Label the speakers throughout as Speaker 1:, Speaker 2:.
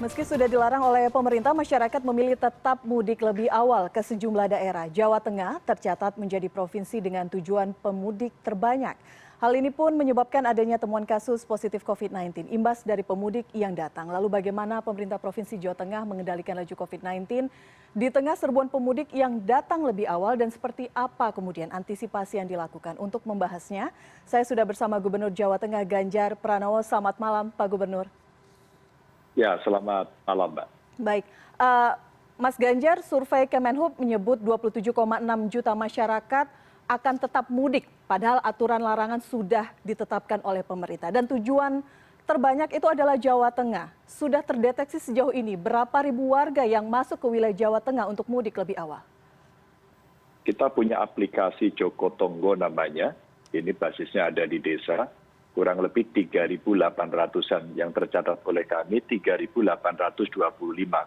Speaker 1: Meski sudah dilarang oleh pemerintah, masyarakat memilih tetap mudik lebih awal ke sejumlah daerah. Jawa Tengah tercatat menjadi provinsi dengan tujuan pemudik terbanyak. Hal ini pun menyebabkan adanya temuan kasus positif COVID-19, imbas dari pemudik yang datang. Lalu bagaimana pemerintah Provinsi Jawa Tengah mengendalikan laju COVID-19 di tengah serbuan pemudik yang datang lebih awal dan seperti apa kemudian antisipasi yang dilakukan? Untuk membahasnya, saya sudah bersama Gubernur Jawa Tengah Ganjar Pranowo. Selamat malam, Pak Gubernur.
Speaker 2: Ya, selamat malam, Mbak.
Speaker 1: Baik, Mas Ganjar, survei Kemenhub menyebut 27,6 juta masyarakat akan tetap mudik, padahal aturan larangan sudah ditetapkan oleh pemerintah. Dan tujuan terbanyak itu adalah Jawa Tengah. Sudah terdeteksi sejauh ini berapa ribu warga yang masuk ke wilayah Jawa Tengah untuk mudik lebih awal?
Speaker 2: Kita punya aplikasi Joko Tonggo namanya, ini basisnya ada di desa. Kurang lebih 3.800-an yang tercatat oleh kami 3.825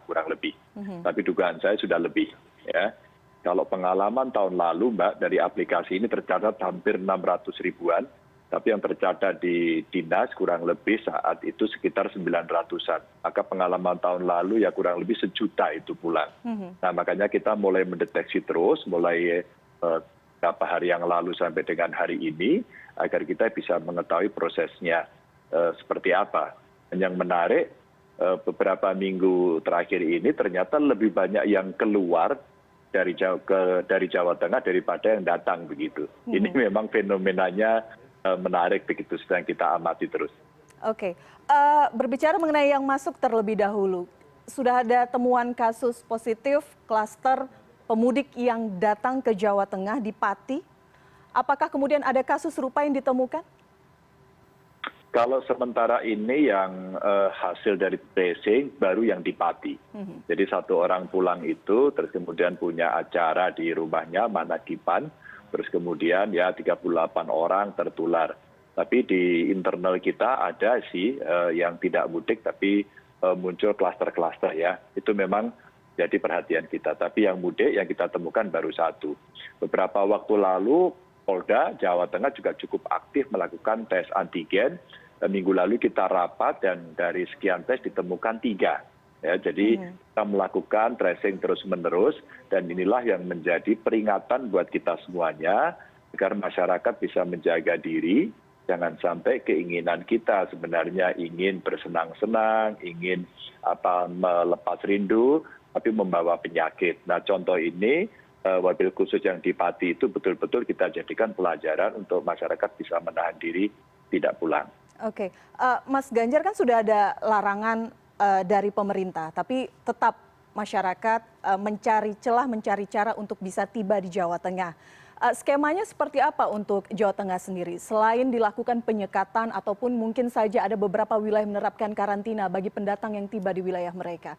Speaker 2: kurang lebih. Tapi dugaan saya sudah lebih. Ya. Kalau pengalaman tahun lalu, Mbak, dari aplikasi ini tercatat hampir 600 ribuan. Tapi yang tercatat di dinas kurang lebih saat itu sekitar 900-an. Maka pengalaman tahun lalu ya kurang lebih 1 juta itu pulang. Nah makanya kita mulai mendeteksi terus, mulai beberapa hari yang lalu sampai dengan hari ini, agar kita bisa mengetahui prosesnya seperti apa. Dan yang menarik, beberapa minggu terakhir ini ternyata lebih banyak yang keluar dari Jawa Tengah daripada yang datang begitu. Ini memang fenomenanya menarik begitu, sedang kita amati terus.
Speaker 1: Oke, berbicara mengenai yang masuk terlebih dahulu, sudah ada temuan kasus positif klaster pemudik yang datang ke Jawa Tengah di Pati. Apakah kemudian ada kasus serupa yang ditemukan?
Speaker 2: Kalau sementara ini yang hasil dari tracing baru yang di Pati. Jadi 1 orang pulang itu, terus kemudian punya acara di rumahnya, Manakipan, terus kemudian ya 38 orang tertular. Tapi di internal kita ada sih yang tidak mudik, tapi muncul klaster-klaster ya. Itu memang jadi perhatian kita. Tapi yang mudik yang kita temukan baru 1. Beberapa waktu lalu, Polda Jawa Tengah juga cukup aktif melakukan tes antigen. Minggu lalu kita rapat dan dari sekian tes ditemukan 3. Ya, jadi kita melakukan tracing terus-menerus dan inilah yang menjadi peringatan buat kita semuanya agar masyarakat bisa menjaga diri. Jangan sampai keinginan kita sebenarnya ingin bersenang-senang, ingin melepas rindu, tapi membawa penyakit. Nah contoh ini, wabil khusus yang di Pati itu betul-betul kita jadikan pelajaran untuk masyarakat bisa menahan diri tidak pulang.
Speaker 1: Oke, Mas Ganjar kan sudah ada larangan dari pemerintah, tapi tetap masyarakat mencari celah, mencari cara untuk bisa tiba di Jawa Tengah. Skemanya seperti apa untuk Jawa Tengah sendiri? Selain dilakukan penyekatan ataupun mungkin saja ada beberapa wilayah menerapkan karantina bagi pendatang yang tiba di wilayah mereka?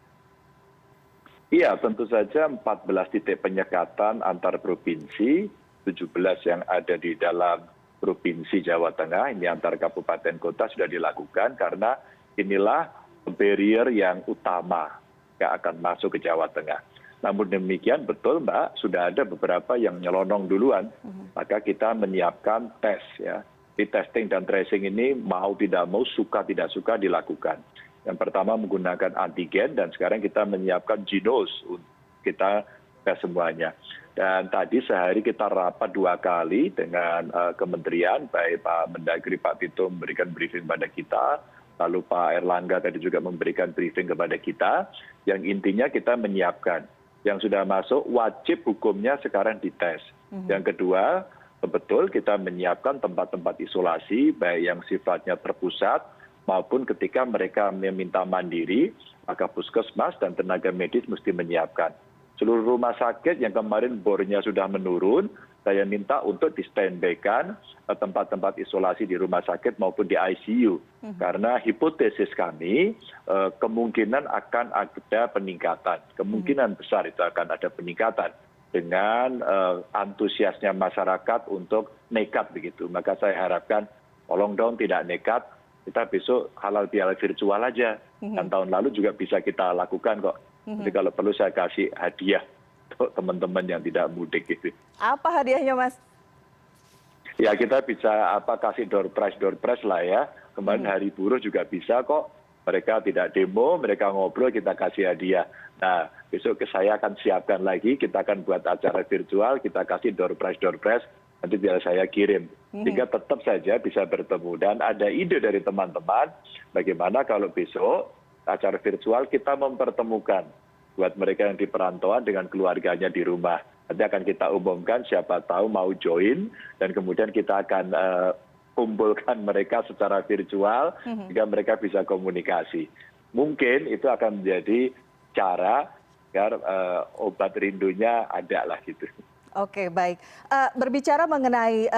Speaker 2: Iya, tentu saja 14 titik penyekatan antar provinsi, 17 yang ada di dalam Provinsi Jawa Tengah, ini antar kabupaten kota sudah dilakukan karena inilah barrier yang utama yang akan masuk ke Jawa Tengah. Namun demikian betul Mbak, sudah ada beberapa yang nyelonong duluan, maka kita menyiapkan tes ya. Di testing dan tracing ini mau tidak mau, suka tidak suka dilakukan. Yang pertama menggunakan antigen dan sekarang kita menyiapkan genos untuk kita tes semuanya. Dan tadi sehari kita rapat 2 kali dengan kementerian, baik Pak Mendagri, Pak Tito memberikan briefing pada kita, lalu Pak Erlangga tadi juga memberikan briefing kepada kita, yang intinya kita menyiapkan. Yang sudah masuk wajib hukumnya sekarang dites. Yang kedua, betul kita menyiapkan tempat-tempat isolasi, baik yang sifatnya terpusat, maupun ketika mereka meminta mandiri, maka puskesmas dan tenaga medis mesti menyiapkan. Seluruh rumah sakit yang kemarin bornya sudah menurun, saya minta untuk di standby-kan tempat-tempat isolasi di rumah sakit maupun di ICU. Karena hipotesis kami, kemungkinan akan ada peningkatan. Kemungkinan besar itu akan ada peningkatan dengan antusiasnya masyarakat untuk nekat begitu. Maka saya harapkan, tolong dong tidak nekat, kita besok halal bihalal virtual aja. Dan tahun lalu juga bisa kita lakukan kok. Jadi kalau perlu saya kasih hadiah untuk teman-teman yang tidak mudik gitu.
Speaker 1: Apa hadiahnya Mas?
Speaker 2: Ya kita bisa kasih door prize lah ya. Kemarin Hari Buruh juga bisa kok. mereka tidak demo, mereka ngobrol, kita kasih hadiah. Nah, besok saya akan siapkan lagi, kita akan buat acara virtual, kita kasih door prize, nanti biar saya kirim. Sehingga tetap saja bisa bertemu. Dan ada ide dari teman-teman, bagaimana kalau besok acara virtual kita mempertemukan buat mereka yang di perantauan dengan keluarganya di rumah. Nanti akan kita umumkan, siapa tahu mau join, dan kemudian kita akan kumpulkan mereka secara virtual sehingga mereka bisa komunikasi. Mungkin itu akan menjadi cara agar obat rindunya ada lah gitu.
Speaker 1: Oke, baik. Berbicara mengenai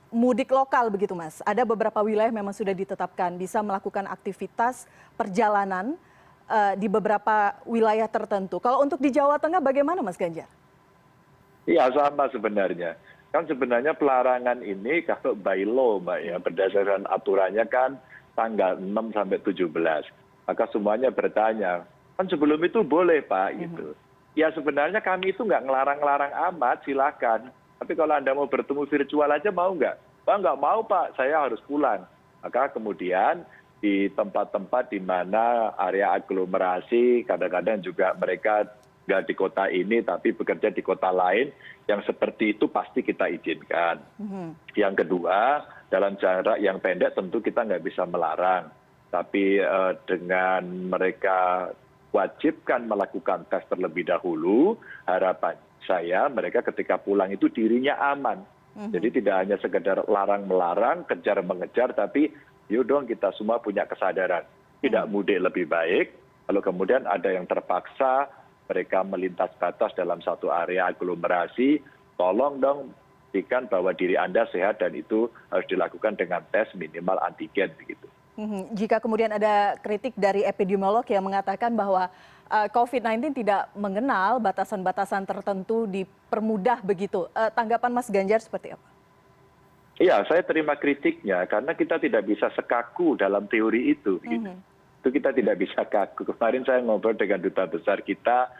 Speaker 1: mudik lokal begitu Mas, ada beberapa wilayah memang sudah ditetapkan bisa melakukan aktivitas perjalanan di beberapa wilayah tertentu. Kalau untuk di Jawa Tengah bagaimana Mas Ganjar?
Speaker 2: Iya, sama sebenarnya. Kan sebenarnya pelarangan ini kalau by law, Mbak, ya, berdasarkan aturannya kan tanggal 6 sampai 17. Maka semuanya bertanya, kan sebelum itu boleh Pak, gitu. Ya sebenarnya kami itu nggak ngelarang-larang amat, silakan. Tapi kalau Anda mau bertemu virtual aja mau nggak? Pak nggak mau Pak, saya harus pulang. Maka kemudian di tempat-tempat di mana area aglomerasi, kadang-kadang juga mereka nggak di kota ini tapi bekerja di kota lain, yang seperti itu pasti kita izinkan. Yang kedua, dalam jarak yang pendek tentu kita nggak bisa melarang. Tapi dengan mereka wajibkan melakukan tes terlebih dahulu, harapan saya mereka ketika pulang itu dirinya aman. Jadi tidak hanya sekedar larang-melarang, kejar-mengejar, tapi yuk dong kita semua punya kesadaran. Tidak mudik lebih baik, kalau kemudian ada yang terpaksa mereka melintas batas dalam satu area aglomerasi, tolong dong pastikan bahwa diri Anda sehat dan itu harus dilakukan dengan tes minimal antigen begitu.
Speaker 1: Jika kemudian ada kritik dari epidemiolog yang mengatakan bahwa COVID-19 tidak mengenal batasan-batasan tertentu dipermudah begitu, tanggapan Mas Ganjar seperti apa?
Speaker 2: Iya, saya terima kritiknya karena kita tidak bisa sekaku dalam teori itu. Gitu. Itu kita tidak bisa kaku. Kemarin saya ngobrol dengan duta besar kita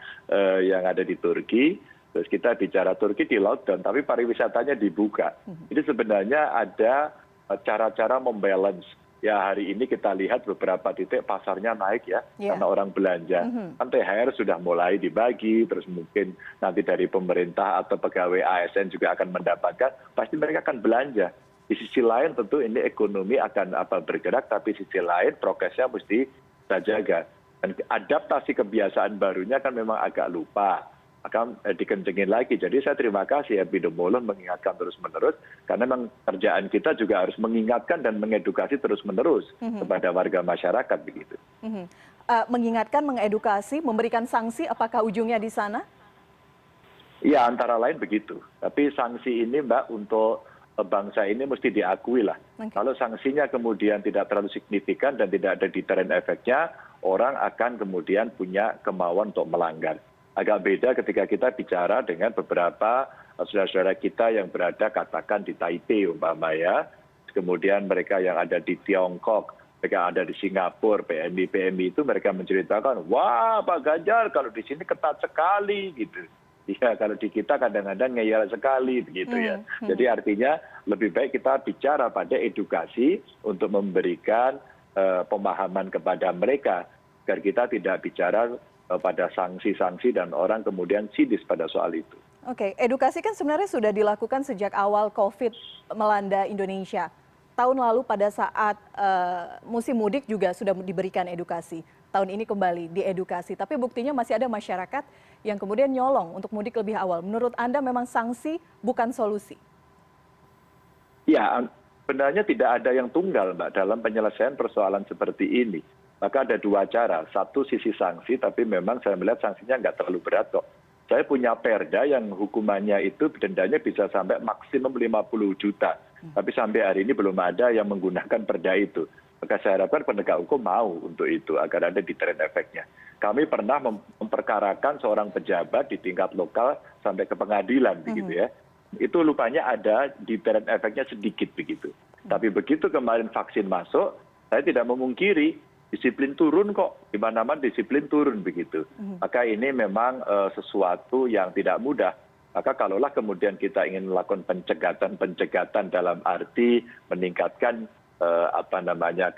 Speaker 2: yang ada di Turki, terus kita bicara Turki di lockdown, tapi pariwisatanya dibuka. Jadi sebenarnya ada cara-cara membalance. Ya hari ini kita lihat beberapa titik pasarnya naik ya, karena orang belanja. Kan THR sudah mulai dibagi, terus mungkin nanti dari pemerintah atau pegawai ASN juga akan mendapatkan, pasti mereka akan belanja. Di sisi lain tentu ini ekonomi akan bergerak, tapi sisi lain prokesnya mesti kita jaga. Dan adaptasi kebiasaan barunya kan memang agak lupa, akan dikencengin lagi. Jadi saya terima kasih epidemiolog mengingatkan terus-menerus, karena memang kerjaan kita juga harus mengingatkan dan mengedukasi terus-menerus kepada warga masyarakat begitu.
Speaker 1: Mengingatkan, mengedukasi, memberikan sanksi, apakah ujungnya di sana?
Speaker 2: Ya antara lain begitu. Tapi sanksi ini Mbak untuk bangsa ini mesti diakui lah. Kalau sanksinya kemudian tidak terlalu signifikan dan tidak ada deterrent efeknya, orang akan kemudian punya kemauan untuk melanggar. Agak beda ketika kita bicara dengan beberapa saudara-saudara kita yang berada katakan di Taipei umpama ya, kemudian mereka yang ada di Tiongkok, mereka ada di Singapura, PMI itu mereka menceritakan, wah Pak Ganjar kalau di sini ketat sekali gitu. Ya kalau di kita kadang-kadang ngeyel sekali begitu ya. Jadi artinya lebih baik kita bicara pada edukasi untuk memberikan pemahaman kepada mereka agar kita tidak bicara pada sanksi-sanksi dan orang kemudian sinis pada soal itu.
Speaker 1: Oke, edukasi kan sebenarnya sudah dilakukan sejak awal COVID melanda Indonesia. Tahun lalu pada saat musim mudik juga sudah diberikan edukasi. Tahun ini kembali diedukasi, tapi buktinya masih ada masyarakat yang kemudian nyolong untuk mudik lebih awal. Menurut Anda memang sanksi bukan solusi?
Speaker 2: Ya, sebenarnya tidak ada yang tunggal Mbak dalam penyelesaian persoalan seperti ini. Maka ada dua cara, satu sisi sanksi, tapi memang saya melihat sanksinya nggak terlalu berat kok. Saya punya perda yang hukumannya itu dendanya bisa sampai maksimum 50 juta. Tapi sampai hari ini belum ada yang menggunakan perda itu. Maka saya harapkan penegak hukum mau untuk itu, agar ada deterrent efeknya. Kami pernah memperkarakan seorang pejabat di tingkat lokal sampai ke pengadilan, begitu ya. Itu lupanya ada deterrent efeknya sedikit begitu. Tapi begitu kemarin vaksin masuk, saya tidak memungkiri, disiplin turun kok, di mana-mana disiplin turun begitu. Maka ini memang sesuatu yang tidak mudah. Maka kalaulah kemudian kita ingin melakukan pencegatan dalam arti meningkatkan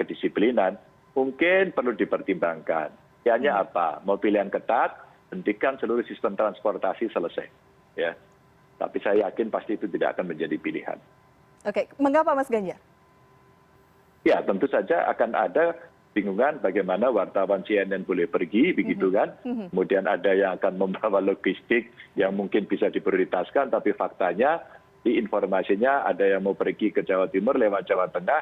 Speaker 2: kedisiplinan, mungkin perlu dipertimbangkan. Hanya apa? Mau pilih yang ketat, hentikan seluruh sistem transportasi selesai. Ya. Tapi saya yakin pasti itu tidak akan menjadi pilihan.
Speaker 1: Oke, mengapa Mas Ganjar?
Speaker 2: Ya, tentu saja akan ada bingungan bagaimana wartawan CNN boleh pergi, begitu kan. Kemudian ada yang akan membawa logistik yang mungkin bisa diprioritaskan, tapi faktanya di informasinya ada yang mau pergi ke Jawa Timur lewat Jawa Tengah,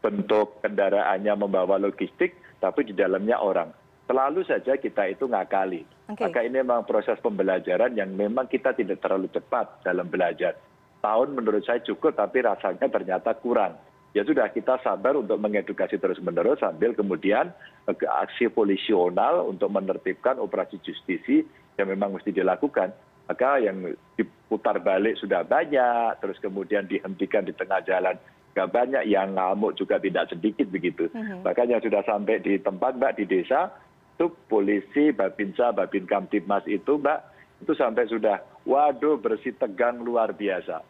Speaker 2: bentuk kendaraannya membawa logistik, tapi di dalamnya orang. Selalu saja kita itu ngakali. Maka ini memang proses pembelajaran yang memang kita tidak terlalu cepat dalam belajar. Tahun menurut saya cukup, tapi rasanya ternyata kurang. Ya sudah, kita sabar untuk mengedukasi terus-menerus sambil kemudian aksi polisional untuk menertibkan operasi justisi yang memang mesti dilakukan. Maka yang diputar balik sudah banyak, terus kemudian dihentikan di tengah jalan nggak banyak, yang ngamuk juga tidak sedikit begitu. Makanya sudah sampai di tempat Mbak, di desa, itu polisi, Babinsa, Babin Kamtibmas itu Mbak, itu sampai sudah, waduh bersih tegang luar biasa,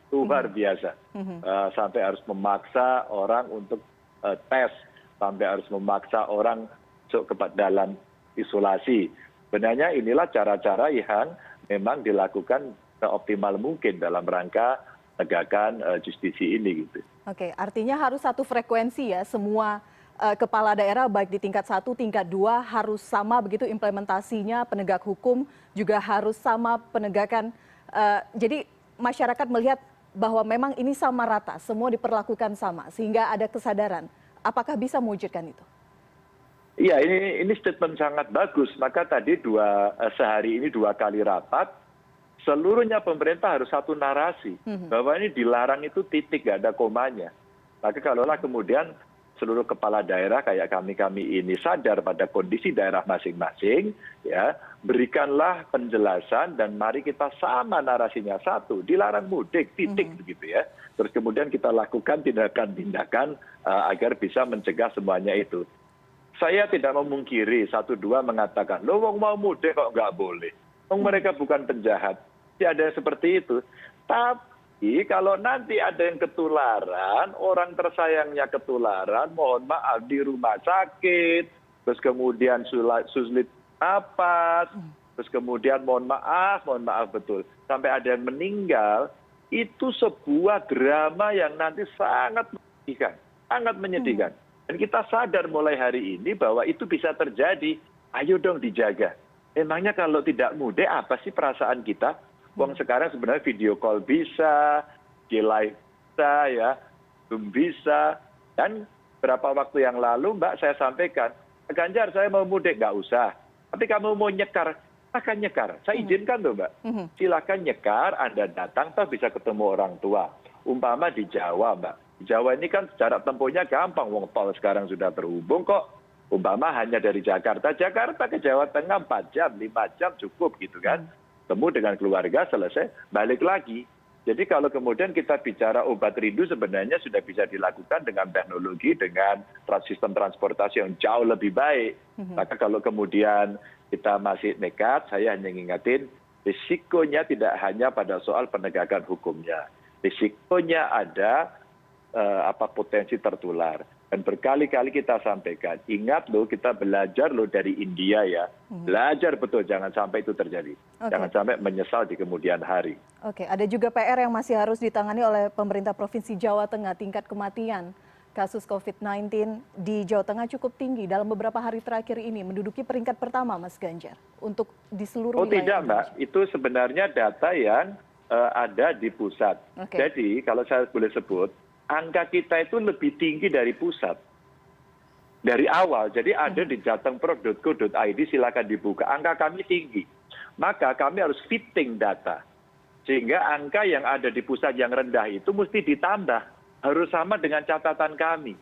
Speaker 2: sampai harus memaksa orang untuk tes, sampai harus memaksa orang masuk ke dalam isolasi. Sebenarnya inilah cara-cara yang memang dilakukan seoptimal mungkin dalam rangka tegakkan justisi ini gitu.
Speaker 1: Oke, artinya harus satu frekuensi ya, semua kepala daerah baik di tingkat 1, tingkat 2 harus sama begitu implementasinya, penegak hukum juga harus sama penegakan. Jadi masyarakat melihat bahwa memang ini sama rata, semua diperlakukan sama sehingga ada kesadaran. Apakah bisa mewujudkan itu?
Speaker 2: Iya, ini statement sangat bagus. Maka tadi sehari ini 2 kali rapat, seluruhnya pemerintah harus satu narasi bahwa ini dilarang itu titik, nggak ada komanya. Maka kalaulah kemudian seluruh kepala daerah kayak kami ini sadar pada kondisi daerah masing-masing, ya berikanlah penjelasan dan mari kita sama narasinya, satu, dilarang mudik, titik begitu ya. Terus kemudian kita lakukan tindakan-tindakan agar bisa mencegah semuanya itu. Saya tidak memungkiri 1-2 mengatakan, loh wong mau mudik kok nggak boleh. Wong mereka bukan penjahat. Tidak ada yang seperti itu. Tapi kalau nanti ada yang ketularan, orang tersayangnya ketularan, mohon maaf di rumah sakit, terus kemudian sulit napas, terus kemudian mohon maaf betul, sampai ada yang meninggal, itu sebuah drama yang nanti sangat menyedihkan. Dan kita sadar mulai hari ini bahwa itu bisa terjadi. Ayo dong dijaga. Emangnya kalau tidak mudik apa sih perasaan kita? Wong sekarang sebenarnya video call bisa, di live bisa, ya, Zoom bisa. Dan beberapa waktu yang lalu Mbak saya sampaikan, Ganjar saya mau mudik, nggak usah. Tapi kamu mau nyekar, silakan nyekar. Saya izinkan tuh Mbak. Silakan nyekar, Anda datang, toh bisa ketemu orang tua. Umpama di Jawa Mbak. Di Jawa ini kan jarak tempuhnya gampang, wong tol sekarang sudah terhubung kok. Umpama hanya dari Jakarta ke Jawa Tengah 4 jam, 5 jam cukup gitu kan. Temu dengan keluarga, selesai, balik lagi. Jadi kalau kemudian kita bicara obat rindu sebenarnya sudah bisa dilakukan dengan teknologi, dengan sistem transportasi yang jauh lebih baik. Maka kalau kemudian kita masih nekat, saya hanya ngingetin, risikonya tidak hanya pada soal penegakan hukumnya. Risikonya ada potensi tertular. Dan berkali-kali kita sampaikan, ingat loh kita belajar loh dari India ya. Belajar betul, jangan sampai itu terjadi. Jangan sampai menyesal di kemudian hari.
Speaker 1: Oke, ada juga PR yang masih harus ditangani oleh pemerintah Provinsi Jawa Tengah. Tingkat kematian kasus COVID-19 di Jawa Tengah cukup tinggi dalam beberapa hari terakhir ini, menduduki peringkat pertama Mas Ganjar untuk di seluruh wilayah.
Speaker 2: Oh tidak Mbak, itu sebenarnya data yang ada di pusat. Jadi kalau saya boleh sebut, angka kita itu lebih tinggi dari pusat. Dari awal, jadi ada di jatengpro.go.id, silakan dibuka. Angka kami tinggi. Maka kami harus fitting data. Sehingga angka yang ada di pusat yang rendah itu mesti ditambah. Harus sama dengan catatan kami.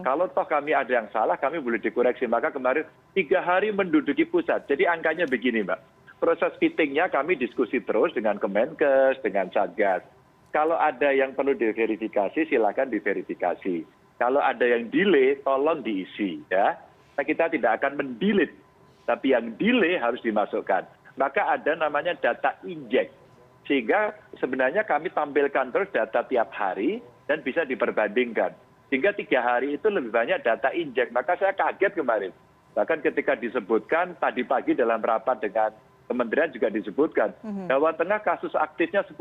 Speaker 2: Kalau toh kami ada yang salah, kami boleh dikoreksi. Maka kemarin 3 hari menduduki pusat. Jadi angkanya begini Mbak. Proses fittingnya kami diskusi terus dengan Kemenkes, dengan Satgas. Kalau ada yang perlu diverifikasi, silakan diverifikasi. Kalau ada yang delay, tolong diisi. Ya. Nah, kita tidak akan mendelete, tapi yang delay harus dimasukkan. Maka ada namanya data inject. Sehingga sebenarnya kami tampilkan terus data tiap hari dan bisa diperbandingkan. Sehingga 3 hari itu lebih banyak data injek. Maka saya kaget kemarin. Bahkan ketika disebutkan tadi pagi dalam rapat dengan kementerian juga disebutkan, Jawa Tengah kasus aktifnya 10.000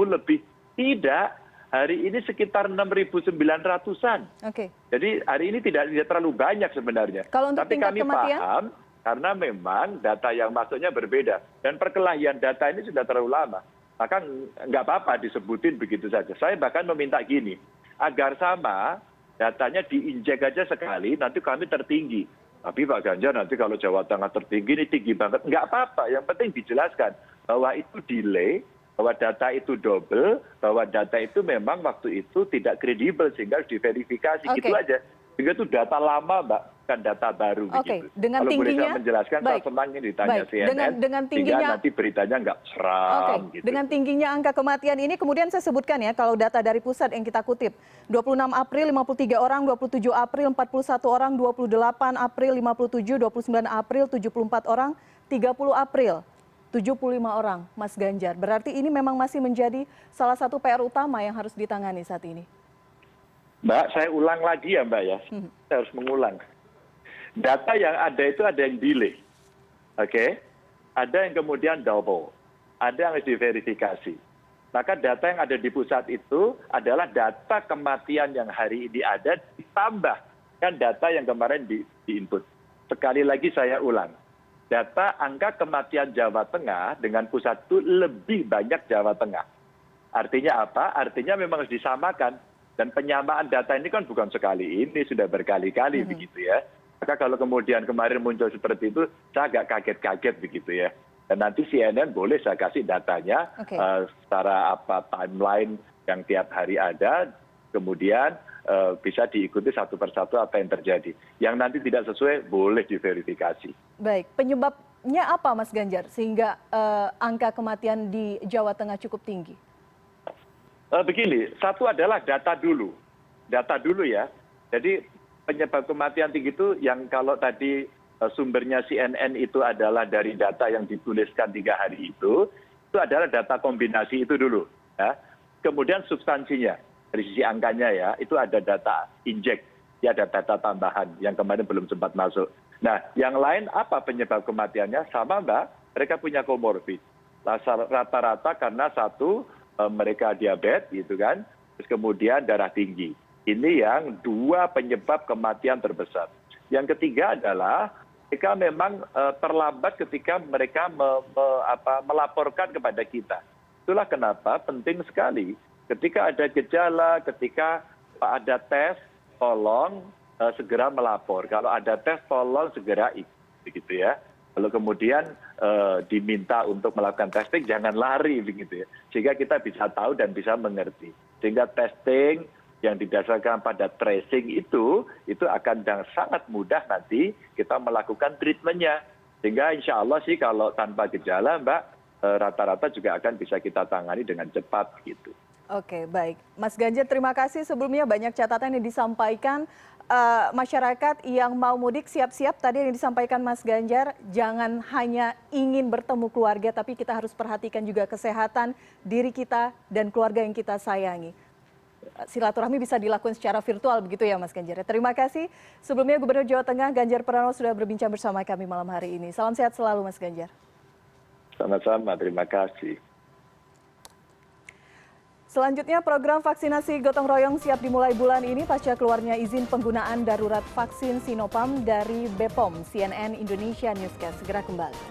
Speaker 2: lebih. Tidak, hari ini sekitar 6.900-an.
Speaker 1: Oke.
Speaker 2: Jadi hari ini tidak terlalu banyak sebenarnya.
Speaker 1: Kalau untuk
Speaker 2: Tapi
Speaker 1: tingkat
Speaker 2: kami
Speaker 1: kematian?
Speaker 2: paham karena memang data yang masuknya berbeda. Dan perkelahian data ini sudah terlalu lama. Maka nggak apa-apa disebutin begitu saja. Saya bahkan meminta gini, agar sama datanya diinjek aja sekali, nanti kami tertinggi. Tapi Pak Ganjar nanti kalau Jawa Tengah tertinggi ini tinggi banget. Nggak apa-apa, yang penting dijelaskan bahwa itu delay, bahwa data itu double, bahwa data itu memang waktu itu tidak kredibel sehingga harus diverifikasi.
Speaker 1: Oke.
Speaker 2: Gitu aja. Sehingga itu data lama, Mbak, bukan data baru.
Speaker 1: Oke,
Speaker 2: Begitu.
Speaker 1: dengan
Speaker 2: kalau boleh
Speaker 1: tingginya,
Speaker 2: saya menjelaskan,
Speaker 1: baik.
Speaker 2: saya senang ini ditanya
Speaker 1: Baik,
Speaker 2: CNN,
Speaker 1: dengan
Speaker 2: sehingga
Speaker 1: tingginya-
Speaker 2: nanti beritanya nggak seram.
Speaker 1: Oke,
Speaker 2: Gitu.
Speaker 1: dengan tingginya angka kematian ini kemudian saya sebutkan ya, kalau data dari pusat yang kita kutip, 26 April 53 orang, 27 April 41 orang, 28 April 57, 29 April 74 orang, 30 April 75 orang, Mas Ganjar. Berarti ini memang masih menjadi salah satu PR utama yang harus ditangani saat ini.
Speaker 2: Mbak, saya ulang lagi ya Mbak ya, saya harus mengulang. Data yang ada itu ada yang delay, oke? Ada yang kemudian double, ada yang harus diverifikasi. Maka data yang ada di pusat itu adalah data kematian yang hari ini ada ditambah kan data yang kemarin di-input. Sekali lagi saya ulang, data angka kematian Jawa Tengah dengan pusat itu lebih banyak Jawa Tengah. Artinya apa? Artinya memang harus disamakan. Dan penyamaan data ini kan bukan sekali ini, sudah berkali-kali begitu ya. Maka kalau kemudian kemarin muncul seperti itu, saya agak kaget-kaget begitu ya. Dan nanti CNN boleh saya kasih datanya secara timeline yang tiap hari ada, kemudian bisa diikuti satu persatu apa yang terjadi. Yang nanti tidak sesuai boleh diverifikasi.
Speaker 1: Baik, penyebabnya apa Mas Ganjar sehingga angka kematian di Jawa Tengah cukup tinggi?
Speaker 2: Begini, satu adalah data dulu ya. Jadi penyebab kematian tinggi itu yang kalau tadi sumbernya CNN itu adalah dari data yang dituliskan 3 hari itu adalah data kombinasi itu dulu. Ya. Kemudian substansinya, dari sisi angkanya ya, itu ada data injek, ya ada data tambahan yang kemarin belum sempat masuk. Nah, yang lain apa penyebab kematiannya? Sama Mbak, mereka punya komorbid. Rata-rata karena satu, mereka diabetes gitu kan, terus kemudian darah tinggi. Ini yang 2 penyebab kematian terbesar. Yang ketiga adalah mereka memang terlambat ketika mereka melaporkan kepada kita. Itulah kenapa penting sekali ketika ada gejala, ketika ada tes, tolong segera melapor. Kalau ada tes, tolong segera ikut, begitu ya. Lalu kemudian diminta untuk melakukan testing, jangan lari begitu ya. Sehingga kita bisa tahu dan bisa mengerti. Sehingga testing yang didasarkan pada tracing itu akan sangat mudah nanti kita melakukan treatmentnya. Sehingga insya Allah sih kalau tanpa gejala Mbak, rata-rata juga akan bisa kita tangani dengan cepat gitu.
Speaker 1: Oke, baik. Mas Ganjar, terima kasih. Sebelumnya banyak catatan yang disampaikan. Masyarakat yang mau mudik siap-siap tadi yang disampaikan Mas Ganjar, jangan hanya ingin bertemu keluarga, tapi kita harus perhatikan juga kesehatan diri kita dan keluarga yang kita sayangi. Silaturahmi bisa dilakukan secara virtual begitu ya Mas Ganjar. Terima kasih. Sebelumnya Gubernur Jawa Tengah Ganjar Pranowo sudah berbincang bersama kami malam hari ini. Salam sehat selalu Mas Ganjar.
Speaker 2: Sama-sama, terima kasih.
Speaker 1: Selanjutnya program vaksinasi gotong royong siap dimulai bulan ini pasca keluarnya izin penggunaan darurat vaksin Sinopharm dari BPOM. CNN Indonesia Newscast segera kembali.